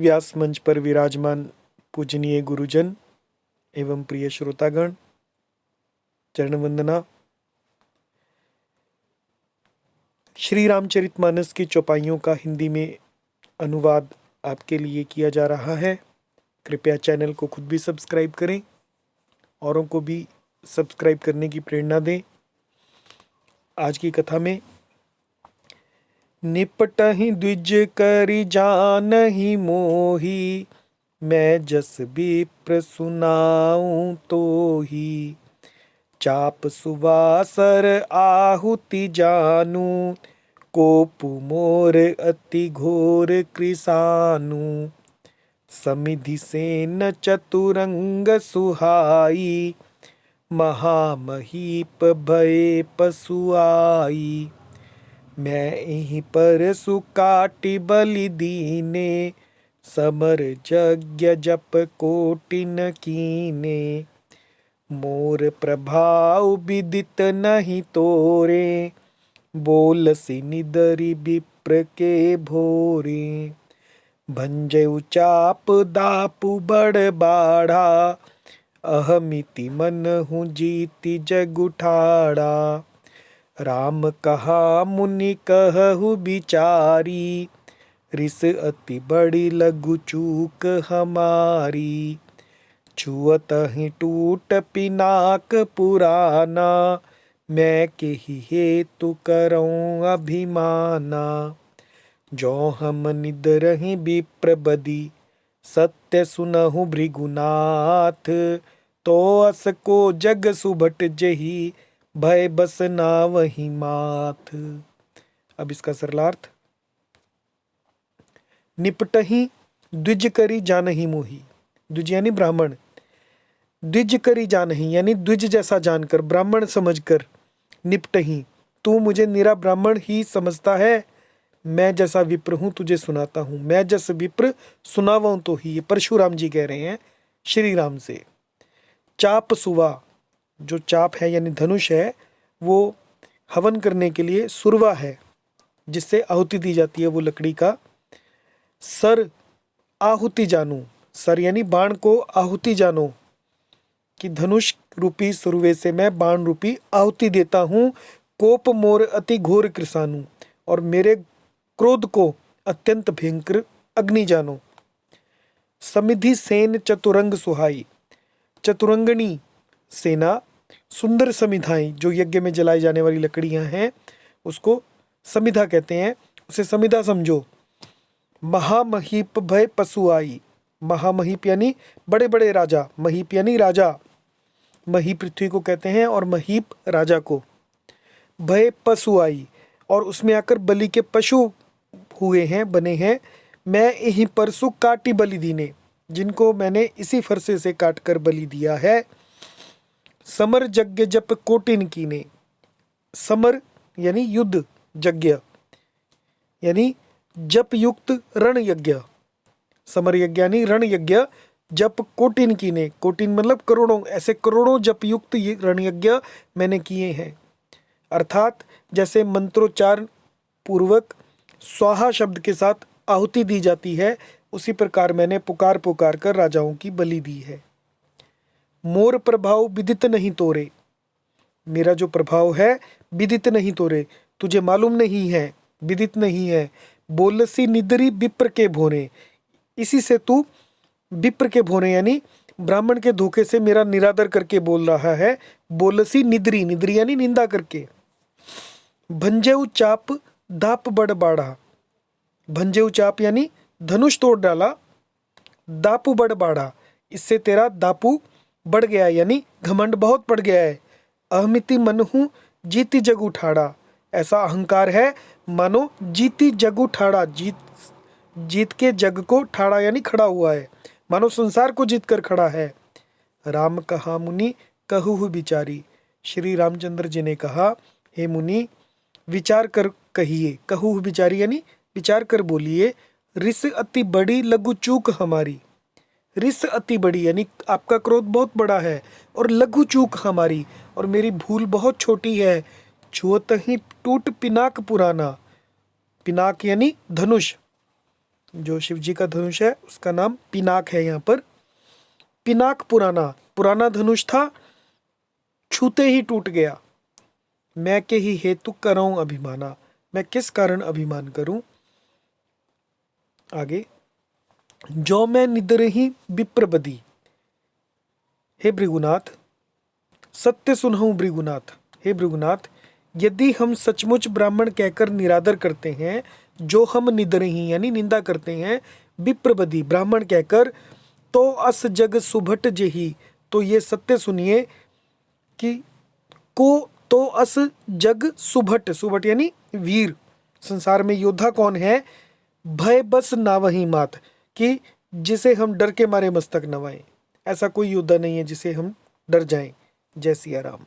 व्यास मंच पर विराजमान पूजनीय गुरुजन एवं प्रिय श्रोतागण, चरण वंदना। श्री रामचरितमानस की चौपाइयों का हिंदी में अनुवाद आपके लिए किया जा रहा है। कृपया चैनल को खुद भी सब्सक्राइब करें, औरों को भी सब्सक्राइब करने की प्रेरणा दें। आज की कथा में निपटहि द्विज करि जानहि मोहि, मैं जस विप्र सुनाऊं तोहि। चाप सुवासर आहुति जानू, कोपु मोर अति घोर कृसानु। समिधि सेन चतुरंग सुहाई, महामहीप भय पसुआई। मैं एहि पर सुकाटि बलि दीने, समर यज्ञ जप कोटिन कीने। मोर प्रभाव विदित नहीं तोरे, बोलसि निदरि विप्र के भोरे। भंजउ चाप दापु बड़ बाढ़ा, अहमिति मनहु जीति जग उठाड़ा। राम कहा मुनि कहु बिचारी, रिस अति बड़ी लघु चूक हमारी। छुअतहि टूट पिनाक पुराना, मैं केहि हेतु करऊं अभिमाना। जो हम निदरहि विप्र बदी, सत्य सुनहु भृगुनाथ। तो अस को जग सुभट जही, भय बस नावहि माथ। अब इसका सरलार्थ। निपटहि द्विज करि जानहि मोहि। द्विज यानी ब्राह्मण। द्विज करि जानहि यानी द्विज जैसा जानकर, ब्राह्मण समझकर। निपटहि, तू मुझे निरा ब्राह्मण ही समझता है, मैं जैसा विप्र हूं तुझे सुनाता हूं। मैं जैसा विप्र सुनावा तो ही, ये परशुराम जी कह रहे हैं श्री राम से। चाप सुवा, जो चाप है यानी धनुष है, वो हवन करने के लिए सुरवा है, जिससे आहुति दी जाती है, वो लकड़ी का। सर आहुति जानू, सर यानी बाण को आहुति जानो, कि धनुष रूपी सुरवे से मैं बाण रूपी आहुति देता हूं। कोप मोर अति घोर कृसानु, और मेरे क्रोध को अत्यंत भयंकर अग्नि जानो। समिधि सेन चतुरंग सुहाई, चतुरंगणी सेना, सुंदर समिधाएं जो यज्ञ में जलाई जाने वाली लकड़ियां हैं, उसको समिधा कहते हैं, उसे समिधा समझो। महामहीप भय पसुआई, महामहीप यानी बड़े बड़े राजा, महीप यानी राजा। मही पृथ्वी को कहते हैं और महीप राजा को। भय पसुआई, और उसमें आकर बलि के पशु हुए हैं, बने हैं। मैं यहीं परसु काटी बलि दीने, जिनको मैंने इसी फरसे से काटकर बलि दिया है। समर यज्ञ जप कोटिन कीने, समर यानी युद्ध, यज्ञ यानी जप युक्त रण यज्ञ। समर यज्ञ यानी रण यज्ञ, जप कोटिन कीने, कोटिन मतलब करोड़ों, ऐसे करोड़ों जप युक्त रण यज्ञ मैंने किए हैं। अर्थात जैसे मंत्रोच्चार पूर्वक स्वाहा शब्द के साथ आहुति दी जाती है, उसी प्रकार मैंने पुकार पुकार कर राजाओं की बलि दी है। मोर प्रभाव विदित नहीं तोरे, मेरा जो प्रभाव है विदित नहीं तोरे, तुझे मालूम नहीं है, विदित नहीं है। बोलसी निदरी विप्र के भोरे, इसी से तू विप्र के भोरे यानी ब्राह्मण के धोखे से मेरा निरादर करके बोल रहा है। बोलसी निदरी, निदरी यानी निंदा करके। भंजेउ चाप दाप बड़ बाढ़ा, भंजेउ चाप यानी धनुष तोड़ डाला। दापू बड़ बाढ़ा, इससे तेरा दापू बढ़ गया है, यानी घमंड बहुत बढ़ गया है। अहमिति मनहु जीती जग उठाड़ा, ऐसा अहंकार है मानो जीती जग उठाड़ा, जीत के जग को ठाड़ा यानी खड़ा हुआ है, मानो संसार को जीत कर खड़ा है। राम कहा मुनि कहु बिचारी, श्री रामचंद्र जी ने कहा, हे मुनि विचार कर कहिए। कहु बिचारी यानी विचार कर बोलिए। रिस अति बड़ी लघु चूक हमारी, रिस अति बड़ी यानी आपका क्रोध बहुत बड़ा है, और लघु चूक हमारी, और मेरी भूल बहुत छोटी है। छुअत ही टूट पिनाक पुराना, पिनाक यानी धनुष, जो शिव जी का धनुष है उसका नाम पिनाक है यहाँ पर। पिनाक पुराना, पुराना धनुष था, छूते ही टूट गया। मैं के ही हेतु करऊं अभिमाना, मैं किस कारण अभिमान करूं। आगे, जो मैं निदरही विप्रबदी, हे भृगुनाथ सत्य सुनहूं भृगुनाथ, हे भृगुनाथ यदि हम सचमुच ब्राह्मण कहकर निरादर करते हैं, जो हम निदरही यानी निंदा करते हैं, विप्रबदी ब्राह्मण कहकर, तो अस जग सुभट जेही, तो ये सत्य सुनिए कि को तो अस जग सुभट, सुभट यानी वीर, संसार में योद्धा कौन है, भय बस नावही मात, कि जिसे हम डर के मारे मस्तक नवाएं। ऐसा कोई योद्धा नहीं है जिसे हम डर जाएं। जय सिया राम।